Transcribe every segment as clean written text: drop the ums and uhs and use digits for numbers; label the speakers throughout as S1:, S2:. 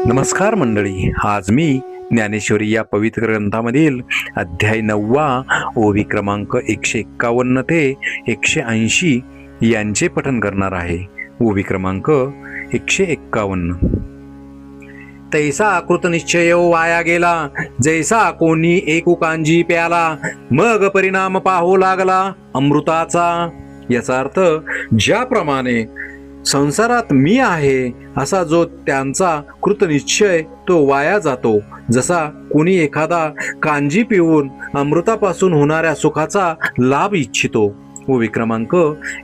S1: नमस्कार मंडळी, आज मी ज्ञानेश्वरी या पवित्र ग्रंथामधील अध्याय 9 ओवी क्रमांक 151 ते 180 यांचे पठण करणार आहे. ओवी क्रमांक 151. तैसा कृतनिश्चय वाया गेला, जैसा कोणी एकुकांजी प्याला, मग परिणाम पाहू लागला अमृताचा. याचा अर्थ, ज्याप्रमाणे संसारात मी आहे असा जो त्यांचा कृतनिश्चय तो वाया जातो, जसा कोणी एखादा कांजी पिऊन अमृतापासून होणाऱ्या सुखाचा लाभ इच्छितो. ओवी क्रमांक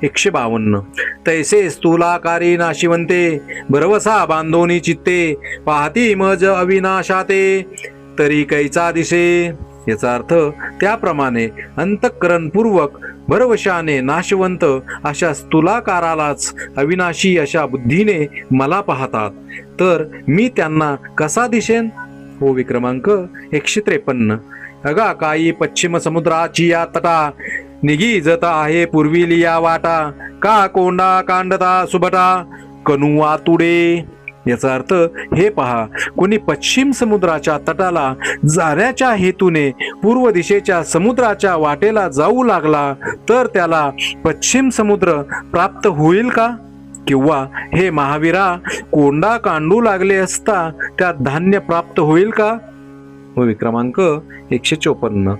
S1: 152. तैसे स्थूलाकारी नाशिवंते, भरवसा बांधोनी चित्ते, पाहती मज अविनाशाते, तरी कैचा दिसे. याचा अर्थ, त्याप्रमाणे अंतःकरणपूर्वक भरवशाने नाशवंत अशा स्थूलाकारालाच अविनाशी अशा बुद्धीने मला पाहतात, तर मी त्यांना कसा दिसेन. ओवी क्रमांक 153. अगा काही पश्चिम समुद्राची या तटा, निघी जत आहे पूर्वीली या वाटा, का कोंडा कांडता सुबटा, कनु आतुडे. याचा अर्थ, हे पहा, कोणी पश्चिम समुद्राच्या तटाला जाण्याच्या हेतूने पूर्व दिशेच्या समुद्राच्या वाटेला जाऊ लागला तर त्याला पश्चिम समुद्र प्राप्त होईल का? किंवा हे महावीरा, कोंडा कांडू लागले असता त्यात धान्य प्राप्त होईल का? ओवी क्रमांक 154.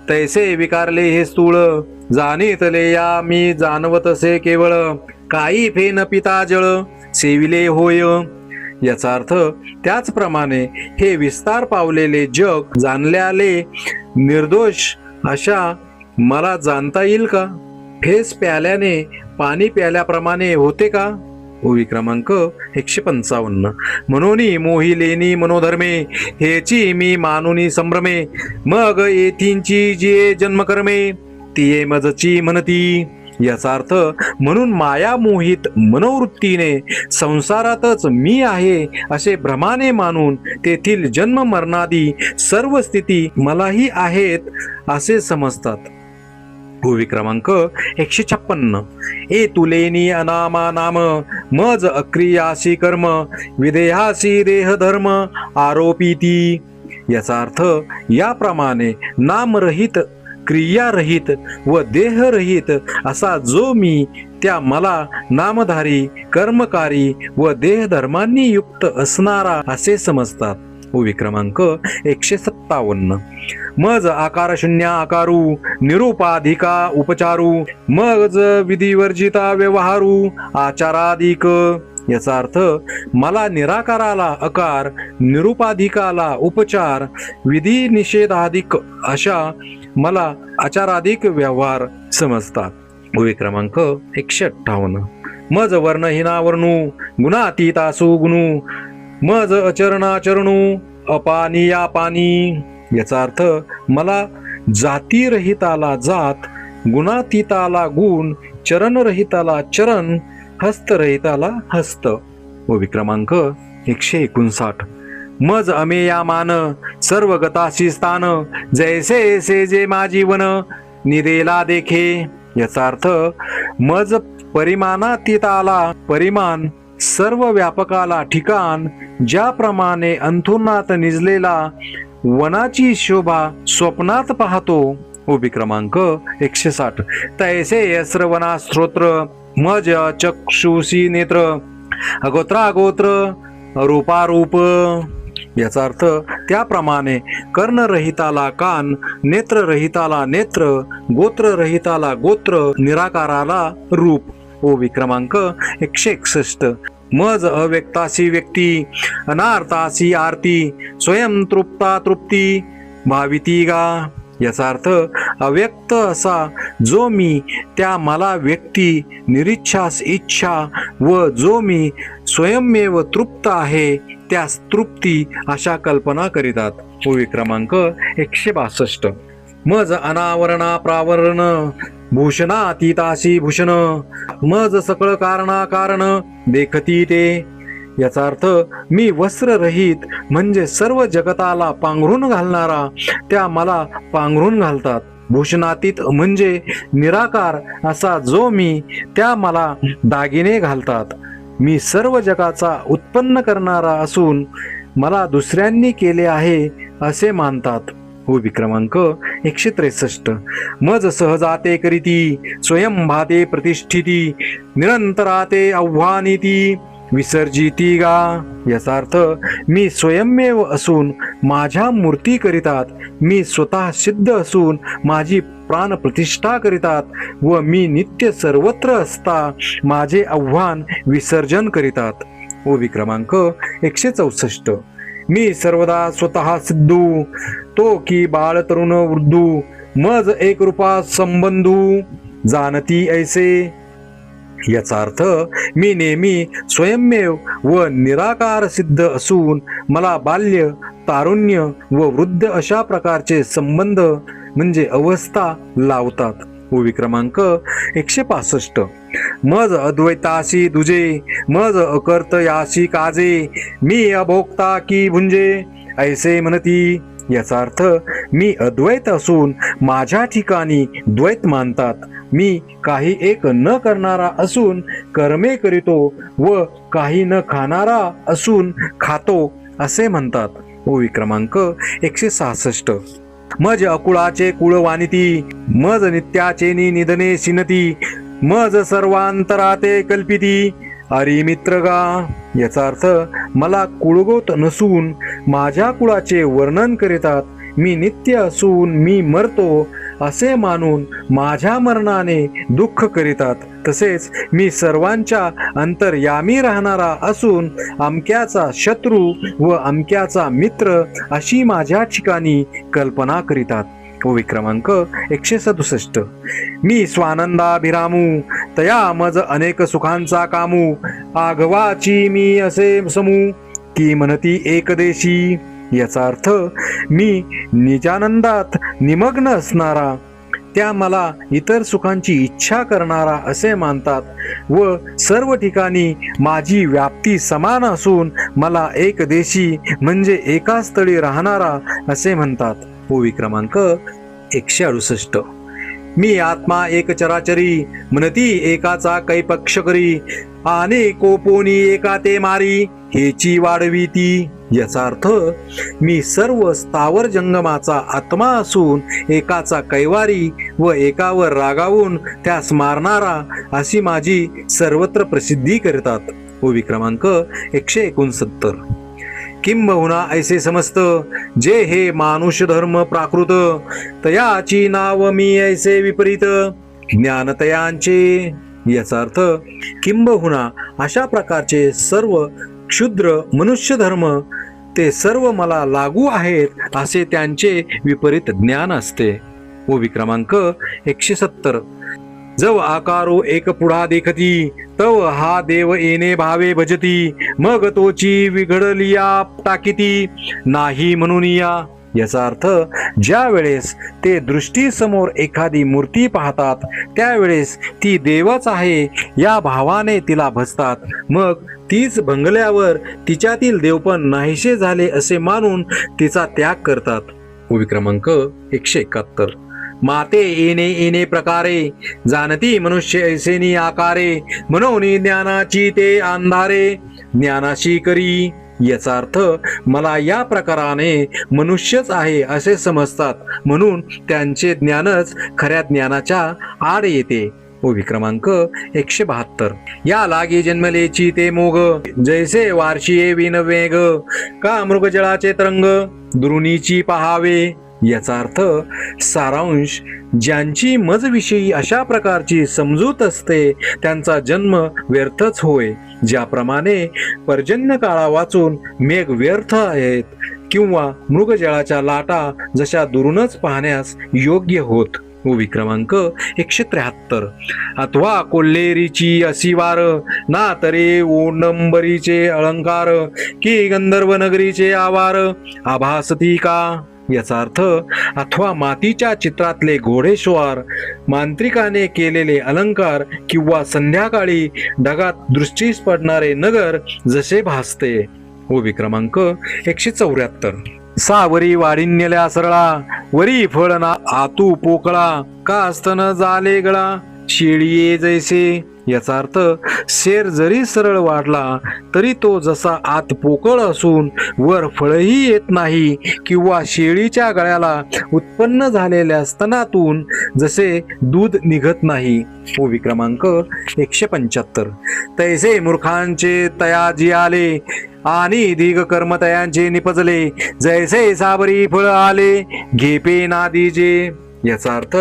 S1: तैसे विकारले हे स्थूळ, जाणीतले या मी जाणवतसे केवळ, काही फेन पिता जळ, सेविले होय. याचा अर्थ, त्याचप्रमाणे हे विस्तार पावलेले जग जाणल्याले निर्दोष अशा मला जाणता येईल का? फेस प्याल्याने पाणी प्याल्याप्रमाणे होते का? ओवी क्रमांक 155. म्हणून मोहिलेनी मनोधर्मे, हेची मी मानुनी संभ्रमे, मग येथींची जे जन्मकर्मे, तिये मजची म्हणती. याचा अर्थ, म्हणून माया मोहित मनोवृत्तीने संसारातच मी आहे असे भ्रमाने मानून तेथील जन्म मरणादी सर्व स्थिती मलाही आहेत असे समजतात. ओवी क्रमांक 156. ए तुलेनी अनामा नाम, मज अक्रियासी कर्म, विदेहासी देह धर्म आरोपिती. याचा अर्थ, याप्रमाणे नामरहित, क्रियारहित व देहरहित असा जो मी, त्या मला नामधारी, कर्मकारी व देहधर्मांनी युक्त असणारा असे समजतात. ओवी क्रमांक 157. मज आकार शून्य आकारू, निरुपाधिका उपचारू, मज विधिवर्जिता व्यवहारू, आचाराधिक. याचा अर्थ, मला निराकाराला अकार, निरुपाधिकाला उपचार, विधी निषेधाधिक अशा मला आचाराधिक व्यवहार समजतात. ओवी क्रमांक 158. मज वर्णहीना वर्णू, गुणातीतासु गुणू, मज अचरणाचरणू, अपानिया पानी. याचा अर्थ, मला जातीरहिताला जात, गुणातीताला गुण, चरणरहिताला चरण, हस्तरहिताला हस्त. ओवी क्रमांक 159. मज अमेया मान, सर्व गताशी स्थान, जैसे से जे माझी वन, निदेला देखे. याचा अर्थ, मज परिमाणातीताला परिमाण, सर्व व्यापकाला ठिकाण, ज्याप्रमाणे अंथुनात निजलेला वनाची शोभा स्वप्नात पाहतो. ओवी क्रमांक 160. तैसे यस्रवना स्तोत्र, मज चक्षुषी नेत्र, अगोत्रागोत्र रूपारूप. याचा अर्थ, त्याप्रमाणे कर्णरहिताला कान, नेत्ररहिताला नेत्र, गोत्ररहिताला गोत्र, निराकाराला रूप. ओवी क्रमांक 161. मज अव्यक्तासी व्यक्ती, अनार्थासी आरती, स्वयं तृप्ता तृप्ती, भाविती गा. याचा अर्थ, अव्यक्त असा जो मी, त्या मला व्यक्ती, निरिच्छास इच्छा व जो मी स्वयंमेव तृप्त आहे त्यास तृप्ती अशा कल्पना करीतात. ओवी क्रमांक 162. मज अनावरणा प्रावरण, भूषणातीतासी भूषण, मज सकळ कारणा कारण, देखती ते. याचा अर्थ, मी वस्त्ररहित म्हणजे सर्व जगताला पांघरून घालणारा, त्या मला पांघरून घालतात. भूषणातीत म्हणजे निराकार असा जो मी, त्या मला दागिने घालतात. मी सर्व जगाचा उत्पन्न करणारा असून मला दुसऱ्यांनी केले आहे असे मानतात. ओवी क्रमांक 163. मज सहजाते करीती स्वयं भाते प्रतिष्ठिती निरंतराते आव्हानिती विसर्जिती गा. याचा अर्थ मी स्वयंमेव असून माझ्या मूर्ती करीतात, मी स्वतः सिद्ध असून माझी प्राण प्रतिष्ठा करीतात व मी नित्य सर्वत्र असता माझे आव्हान विसर्जन करीतात. ओवी क्रमांक 164. मी सर्वदा स्वतः सिद्धू तो की बाळ तरुण वृद्धू मज एक रूपा संबंधू जाणती ऐसे. याचा अर्थ मी नेहमी स्वयंमेव व निराकार सिद्ध असून मला बाल्य, तारुण्य व वृद्ध अशा प्रकारचे संबंध म्हणजे अवस्था लावतात. ओवी क्रमांक 165. मज अद्वैताशी दुजे मज अकर्त याशी काजे मी अभोक्ता की भुंजे ऐसे म्हणती. याचा अर्थ मी अद्वैत असून माझ्या ठिकाणी द्वैत मानतात, मी काही एक न करणारा असून कर्मे करीतो व काही न खाणारा असून खातो असे म्हणतात. ओवी क्रमांक 166. मज अकुळाचे कुळ वानिती मज नित्याचे निधने शिनती मज सर्वांतराते कल्पिती अरे मित्र गा. याचा अर्थ मला कुळगोत नसून माझ्या कुळाचे वर्णन करीतात, मी नित्य असून मी मरतो असे मानून माझ्या मरणाने दुःख करीतात. तसेच मी सर्वांच्या अंतर्यामी राहणारा असून अमक्याचा शत्रू व अमक्याचा मित्र अशी माझ्या ठिकाणी कल्पना करीतात. ओवी क्रमांक 167. मी स्वानंदाभिरामू तया मज अनेक सुखांचा कामू आघवाची मी असे समू की म्हणती एकदेशी. याचा अर्थ मी निजानंदात निमग्न असणारा त्या मला इतर सुखांची इच्छा करणारा असे मानतात व सर्व ठिकाणी माझी व्याप्ती समान असून मला एकदेशी म्हणजे एका स्थळी राहणारा असे म्हणतात. ओवी क्रमांक 168. मी आत्मा एक चराचरी म्हणती एकाचा कैपक्ष करी आणि कोपोनी एका ते मारी हेची वाढवी ती. याचा अर्थ मी सर्व स्थावर जंगमाचा आत्मा असून एकाचा कैवारी व एकावर रागावून त्यास मारणारा अशी माझी सर्वत्र प्रसिद्धी करतात. ओवी क्रमांक 169. किंबहुना ऐसे समस्त जे हे मानुष धर्म प्राकृत तयाची नाव मी ऐसे विपरीत ज्ञानतयांचे. याचा अर्थ किंबहुना अशा प्रकारचे सर्व क्षुद्र मनुष्य धर्म ते सर्व मला लागू आहेत असे त्यांचे विपरीत ज्ञान असते. ओवी क्रमांक 170. जव आकारो एक पुढा देखती तव हा देव येणे भावे भजती मग तोची विघडलिया टाकीती नाही म्हणून या. याचा अर्थ ज्या वेळेस ते दृष्टीसमोर एखादी मूर्ती पाहतात त्यावेळेस ती देवच आहे या भावाने तिला भजतात, मग तीच भंगल्यावर तिच्यातील देवपण नाहीसे झाले असे मानून तिचा त्याग करतात. ओवी क्रमांक 171. माते येणे येणे प्रकारे जाणती मनुष्य ऐसेनी आकारे म्हणून ज्ञानाची ते अंधारे ज्ञानाशी करी. याचा अर्थ मला या प्रकाराने मनुष्यच आहे असे समजतात म्हणून त्यांचे ज्ञानच खऱ्या ज्ञानाच्या आड येते. ओवी क्रमांक 172. या लागे जन्मलेची ते मोग जैसे वार्षिये विनवेग का मृगजळाचे तरंग दुरुनीची पहावे. याचा अर्थ सारांश ज्यांची मजविषयी अशा प्रकारची समजूत असते त्यांचा जन्म व्यर्थच होय. ज्याप्रमाणे पर्जन्य काळा वाचून मेघ व्यर्थ आहेत किंवा मृगजळाच्या लाटा जशा दुरूनच पाहण्यास योग्य होत. ओवी क्रमांक 173. अथवा कोल्हेरीची अशी वार ना तरे ओंडंबरीचे अलंकार की गंधर्व नगरीचे आवार आभासती का. याचा अर्थ अथवा मातीच्या चित्रातले घोडेस्वार मांत्रिकाने केलेले अलंकार किंवा संध्याकाळी ढगात दृष्टीस पडणारे नगर जसे भासते. ओवी क्रमांक 174. सावरी वाढिन्यल्या सरळा वरी फळना आतू पोकळा का स्तन झाले गळा शेळीये जैसे. याचा अर्थ शेर जरी सरळ वाढला तरी तो जसा आत पोकळ असून वर फळही येत नाही, किंवा शेळीच्या गळ्याला उत्पन्न झालेल्या स्तनातून जसे दूध निघत नाही. ओवी क्रमांक 175. तैसे मूर्खांचे तयाजी आले आणि दीर्घ कर्म तयांचे निपजले, जैसे साबरी फळ आले घेपे नादीजे. याचा अर्थ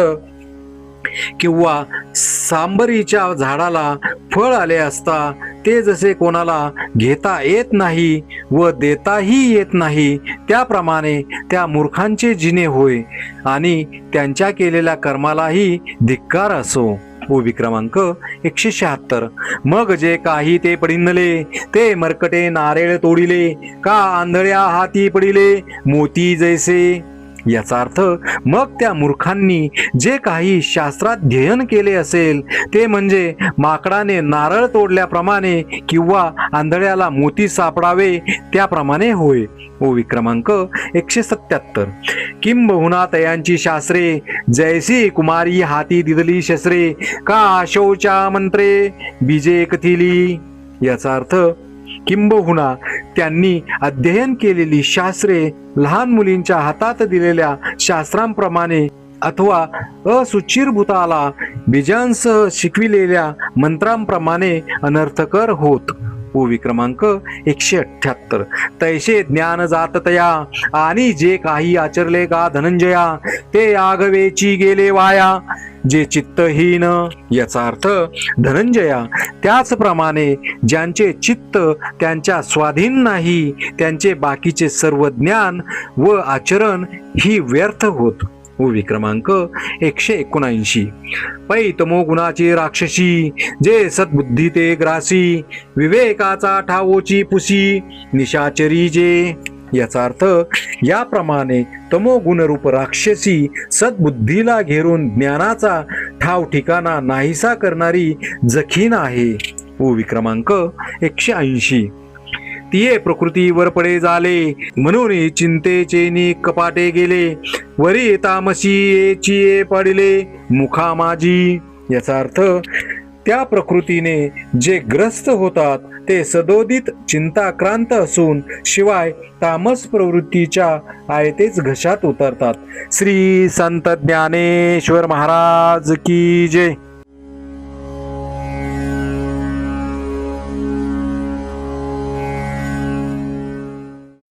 S1: किंवा सांबरीच्या झाडाला फळ आले असता ते जसे कोणाला घेता येत नाही व देताही येत नाही, त्याप्रमाणे त्या मूर्खांचे जिने होय आणि त्यांच्या केलेल्या कर्मालाही धिक्कार असो. ओवी क्रमांक 176. मग जे काही ते पडिनले ते मरकटे नारेळ तोडिले, का आंधळ्या हाती पडिले मोती जैसे. याचा अर्थ मग त्या मूर्खांनी जे काही शास्त्राध्ययन केले असेल ते म्हणजे माकडाने नारळ तोडल्याप्रमाणे किंवा आंधळ्याला मोती सापडावे त्याप्रमाणे होय. ओवी क्रमांक 177. किंबहुना तयांची शास्त्रे जैसी कुमारी हाती दिदली शस्त्रे, का शौचा मंत्रे बीजे कथिली. याचा अर्थ किंबहुना त्यांनी अध्ययन केलेली शास्त्रे लहान मुलींच्या हातात दिलेल्या शास्त्रांप्रमाणे अथवा असुचिरभूताला बीजांसह शिकविलेल्या मंत्रांप्रमाणे अनर्थकर होत. ओवी क्रमांक 178. तैसे ज्ञान जाततया आणि जे काही आचरले का धनंजया, ते आगवेची गेले वाया जे चित्तहीन. याचा अर्थ धनंजया त्याचप्रमाणे ज्यांचे चित्त त्यांच्या स्वाधीन नाही त्यांचे बाकीचे सर्व ज्ञान व आचरण ही व्यर्थ होत. ओवी क्रमांक 179. पै तमो गुणाची राक्षसी जे सद्बुद्धी ते ग्रासी, विवेकाचा ठावोची पुसी निशाचरी जे. याचा अर्थ याप्रमाणे तमोगुणरूप राक्षसी सद्बुद्धीला घेरून ज्ञानाचा ठाव ठिकाणा नाहीसा करणारी जखीन आहे. ओवी क्रमांक 180. तिये प्रकृतीवर पडे झाले म्हणून चिंतेचे कपाटे गेले, वरी तामसी येचिये पडिले मुखा माझी. याचा अर्थ त्या प्रकृतीने जे ग्रस्त होतात ते सदोदित चिंताक्रांत असून शिवाय तामस प्रवृत्तीच्या आयतेच घशात उतरतात. श्री संत ज्ञानेश्वर महाराज की जय.